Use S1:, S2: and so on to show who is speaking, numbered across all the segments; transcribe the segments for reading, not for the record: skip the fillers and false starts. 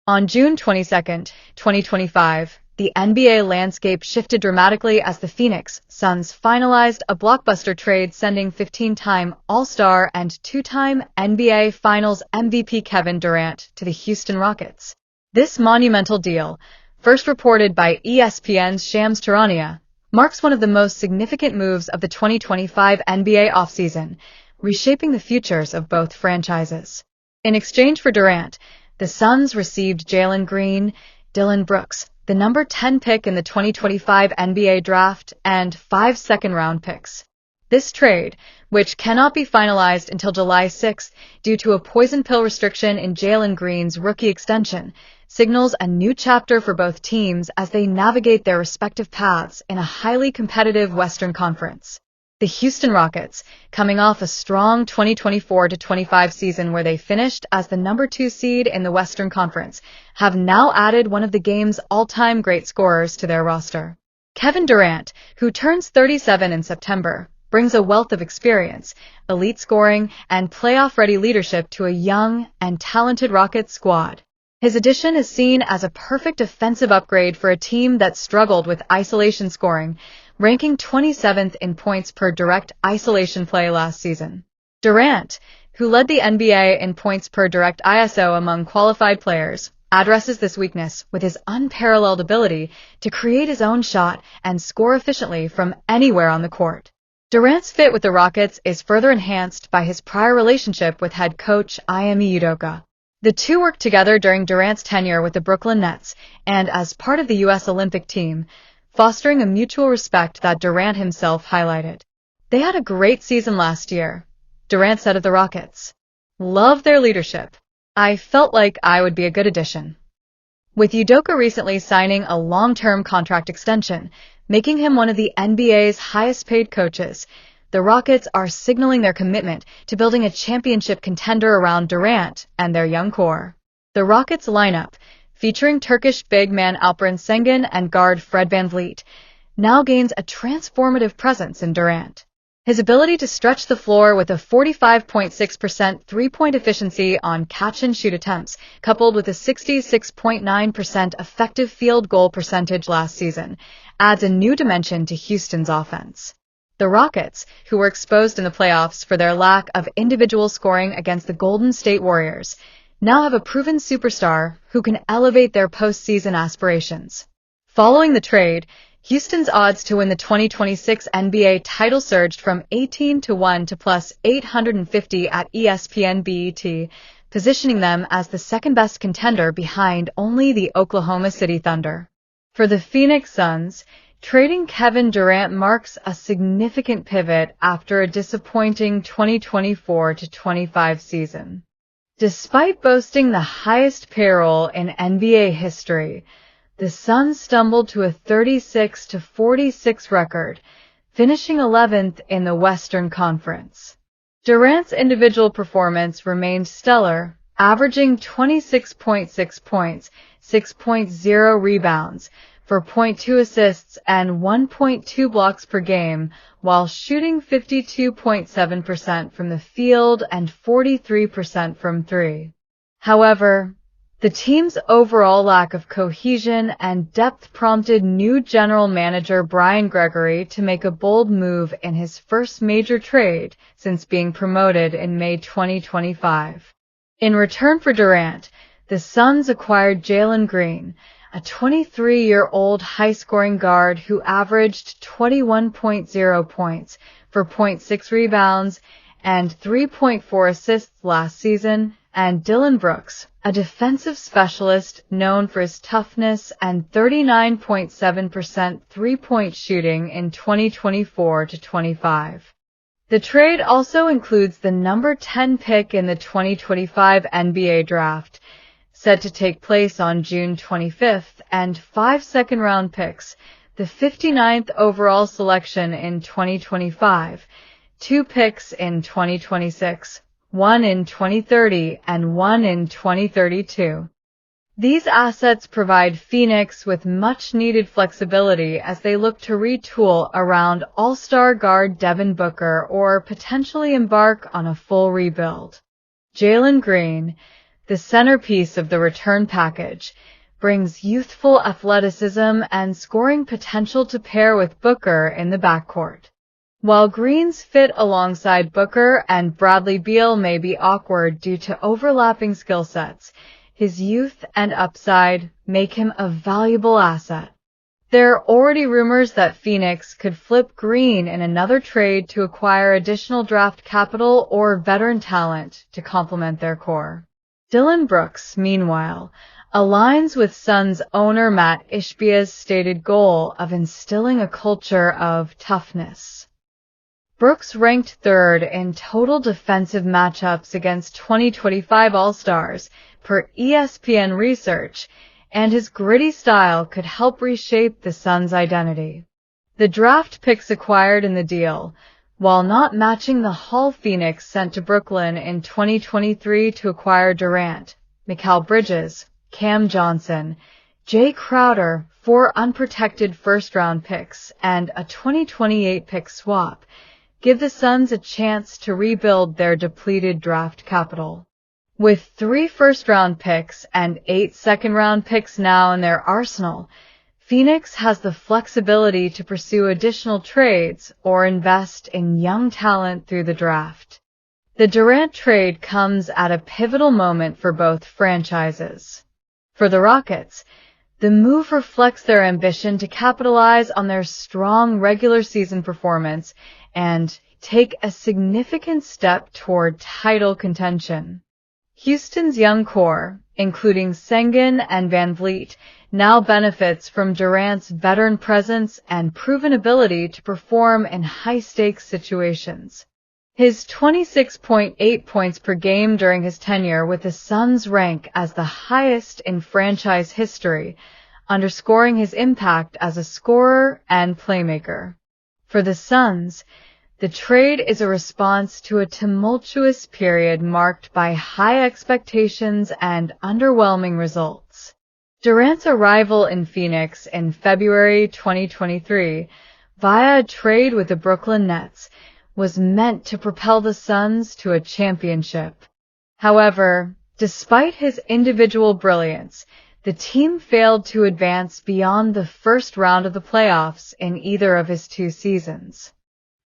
S1: On June 22, 2025, the NBA landscape shifted dramatically as the Phoenix Suns finalized a blockbuster trade sending 15-time All-Star and 2-time NBA Finals MVP Kevin Durant to the Houston Rockets. This monumental deal, first reported by ESPN's Shams Charania, marks one of the most significant moves of the 2025 NBA offseason, reshaping the futures of both franchises. In exchange for Durant, the Suns received Jalen Green, Dillon Brooks, the number 10 pick in the 2025 NBA draft, and 5 second-round picks. This trade, which cannot be finalized until July 6 due to a poison pill restriction in Jalen Green's rookie extension, signals a new chapter for both teams as they navigate their respective paths in a highly competitive Western Conference. The Houston Rockets, coming off a strong 2024-25 season where they finished as the number 2 seed in the Western Conference, have now added one of the game's all-time great scorers to their roster. Kevin Durant, who turns 37 in September, brings a wealth of experience, elite scoring, and playoff-ready leadership to a young and talented Rockets squad. His addition is seen as a perfect offensive upgrade for a team that struggled with isolation scoring, ranking 27th in points per direct isolation play last season. Durant, who led the NBA in points per direct ISO among qualified players, addresses this weakness with his unparalleled ability to create his own shot and score efficiently from anywhere on the court. Durant's fit with the Rockets is further enhanced by his prior relationship with head coach Ime Udoka. The two worked together during Durant's tenure with the Brooklyn Nets and as part of the U.S. Olympic team, fostering a mutual respect that Durant himself highlighted. They had a great season last year, Durant said of the Rockets. Love their leadership. I felt like I would be a good addition. With Udoka recently signing a long-term contract extension, making him one of the NBA's highest-paid coaches, the Rockets are signaling their commitment to building a championship contender around Durant and their young core. The Rockets lineup, featuring Turkish big man Alperen Sengun and guard Fred VanVleet, now gains a transformative presence in Durant. His ability to stretch the floor with a 45.6% three-point efficiency on catch-and-shoot attempts, coupled with a 66.9% effective field goal percentage last season, adds a new dimension to Houston's offense. The Rockets, who were exposed in the playoffs for their lack of individual scoring against the Golden State Warriors, now have a proven superstar who can elevate their postseason aspirations. Following the trade, Houston's odds to win the 2026 NBA title surged from 18-1 to plus 850 at ESPN BET, positioning them as the second-best contender behind only the Oklahoma City Thunder. For the Phoenix Suns, trading Kevin Durant marks a significant pivot after a disappointing 2024-25 season. Despite boasting the highest payroll in NBA history, the Suns stumbled to a 36-46 record, finishing 11th in the Western Conference. Durant's individual performance remained stellar, averaging 26.6 points, 6.0 rebounds, 4.2 assists, and 1.2 blocks per game, while shooting 52.7% from the field and 43% from three. However, the team's overall lack of cohesion and depth prompted new general manager Brian Gregory to make a bold move in his first major trade since being promoted in May 2025. In return for Durant, the Suns acquired Jalen Green, a 23-year-old high-scoring guard who averaged 21.0 points, 4.6 rebounds, and 3.4 assists last season, and Dillon Brooks, a defensive specialist known for his toughness and 39.7% three-point shooting in 2024-25. The trade also includes the number 10 pick in the 2025 NBA draft, set to take place on June 25th, and 5 second-round picks, the 59th overall selection in 2025, 2 picks in 2026, 1 in 2030, and 1 in 2032. These assets provide Phoenix with much-needed flexibility as they look to retool around all-star guard Devin Booker or potentially embark on a full rebuild. Jalen Green, the centerpiece of the return package, brings youthful athleticism and scoring potential to pair with Booker in the backcourt. While Green's fit alongside Booker and Bradley Beal may be awkward due to overlapping skill sets, his youth and upside make him a valuable asset. There are already rumors that Phoenix could flip Green in another trade to acquire additional draft capital or veteran talent to complement their core. Dillon Brooks, meanwhile, aligns with Suns owner Matt Ishbia's stated goal of instilling a culture of toughness. Brooks ranked third in total defensive matchups against 2025 All-Stars per ESPN research, and his gritty style could help reshape the Suns' identity. The draft picks acquired in the deal, while not matching the haul Phoenix sent to Brooklyn in 2023 to acquire Durant, Mikal Bridges, Cam Johnson, Jay Crowder, 4 unprotected first-round picks, and a 2028 pick swap, give the Suns a chance to rebuild their depleted draft capital. With 3 first-round picks and 8 second-round picks now in their arsenal, Phoenix has the flexibility to pursue additional trades or invest in young talent through the draft. The Durant trade comes at a pivotal moment for both franchises. For the Rockets, the move reflects their ambition to capitalize on their strong regular season performance and take a significant step toward title contention. Houston's young core, including Sengun and VanVleet, now benefits from Durant's veteran presence and proven ability to perform in high-stakes situations. His 26.8 points per game during his tenure with the Suns rank as the highest in franchise history, underscoring his impact as a scorer and playmaker. For the Suns, the trade is a response to a tumultuous period marked by high expectations and underwhelming results. Durant's arrival in Phoenix in February 2023 via a trade with the Brooklyn Nets was meant to propel the Suns to a championship. However, despite his individual brilliance, the team failed to advance beyond the first round of the playoffs in either of his 2 seasons.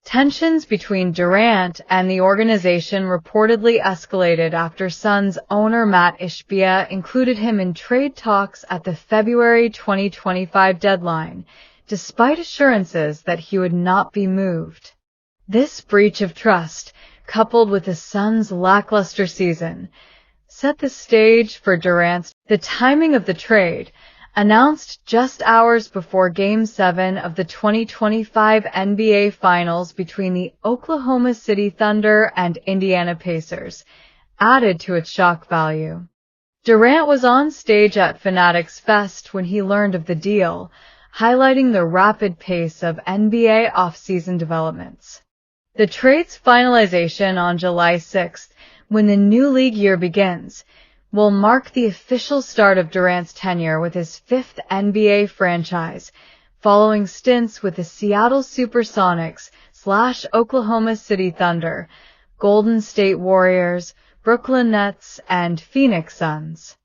S1: Tensions between Durant and the organization reportedly escalated after Suns owner Matt Ishbia included him in trade talks at the February 2025 deadline, despite assurances that he would not be moved. This breach of trust, coupled with the Suns' lackluster season, set the stage for Durant's. The timing of the trade, announced just hours before Game 7 of the 2025 NBA Finals between the Oklahoma City Thunder and Indiana Pacers, added to its shock value. Durant was on stage at Fanatics Fest when he learned of the deal, highlighting the rapid pace of NBA off-season developments. The trade's finalization on July 6th, when the new league year begins, will mark the official start of Durant's tenure with his 5th NBA franchise, following stints with the Seattle Supersonics / Oklahoma City Thunder, Golden State Warriors, Brooklyn Nets, and Phoenix Suns.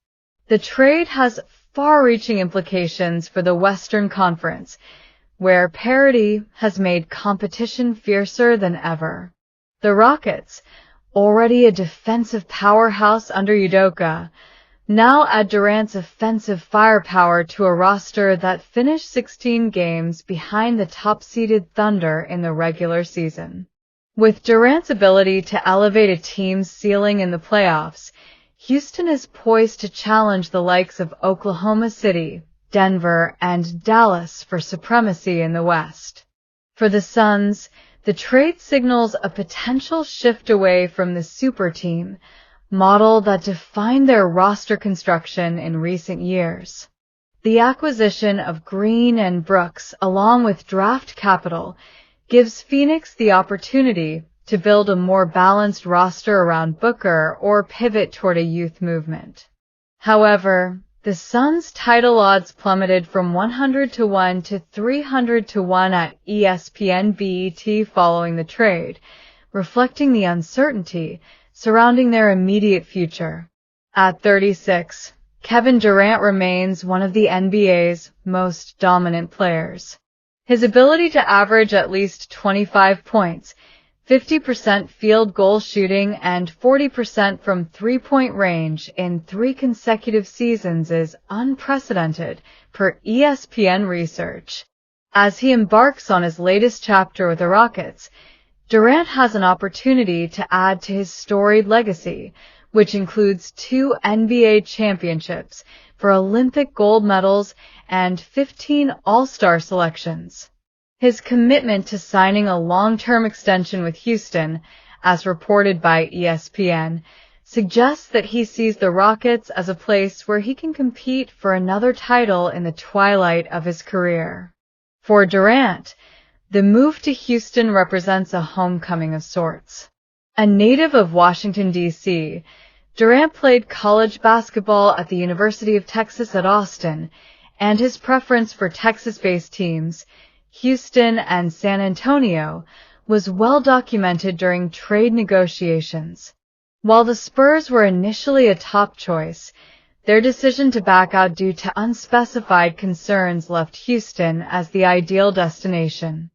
S1: The trade has far-reaching implications for the Western Conference, where parity has made competition fiercer than ever. The Rockets, already a defensive powerhouse under Udoka, now add Durant's offensive firepower to a roster that finished 16 games behind the top-seeded Thunder in the regular season. With Durant's ability to elevate a team's ceiling in the playoffs, Houston is poised to challenge the likes of Oklahoma City, Denver, and Dallas for supremacy in the West. For the Suns, the trade signals a potential shift away from the super team model that defined their roster construction in recent years. The acquisition of Green and Brooks, along with draft capital, gives Phoenix the opportunity to build a more balanced roster around Booker or pivot toward a youth movement. However, the Suns' title odds plummeted from 100-1 to 300-1 at ESPN BET following the trade, reflecting the uncertainty surrounding their immediate future. At 36, Kevin Durant remains one of the NBA's most dominant players. His ability to average at least 25 points, 50% field goal shooting, and 40% from three-point range in 3 consecutive seasons is unprecedented, per ESPN research. As he embarks on his latest chapter with the Rockets, Durant has an opportunity to add to his storied legacy, which includes 2 NBA championships, for Olympic gold medals, and 15 All-Star selections. His commitment to signing a long-term extension with Houston, as reported by ESPN, suggests that he sees the Rockets as a place where he can compete for another title in the twilight of his career. For Durant, the move to Houston represents a homecoming of sorts. A native of Washington, D.C., Durant played college basketball at the University of Texas at Austin, and his preference for Texas-based teams, Houston and San Antonio, was well documented during trade negotiations. While the Spurs were initially a top choice, their decision to back out due to unspecified concerns left Houston as the ideal destination.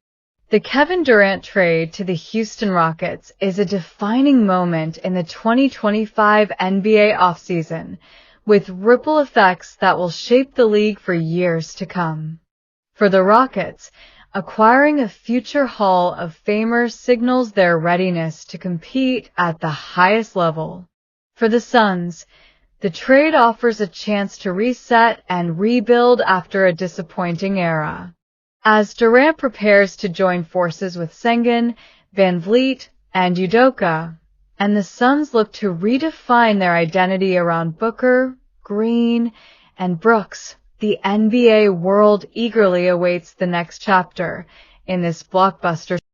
S1: The Kevin Durant trade to the Houston Rockets is a defining moment in the 2025 NBA offseason, with ripple effects that will shape the league for years to come. For the Rockets, acquiring a future Hall of Famer signals their readiness to compete at the highest level. For the Suns, the trade offers a chance to reset and rebuild after a disappointing era. As Durant prepares to join forces with Sengun, Van Vliet, and Udoka, and the Suns look to redefine their identity around Booker, Green, and Brooks, the NBA world eagerly awaits the next chapter in this blockbuster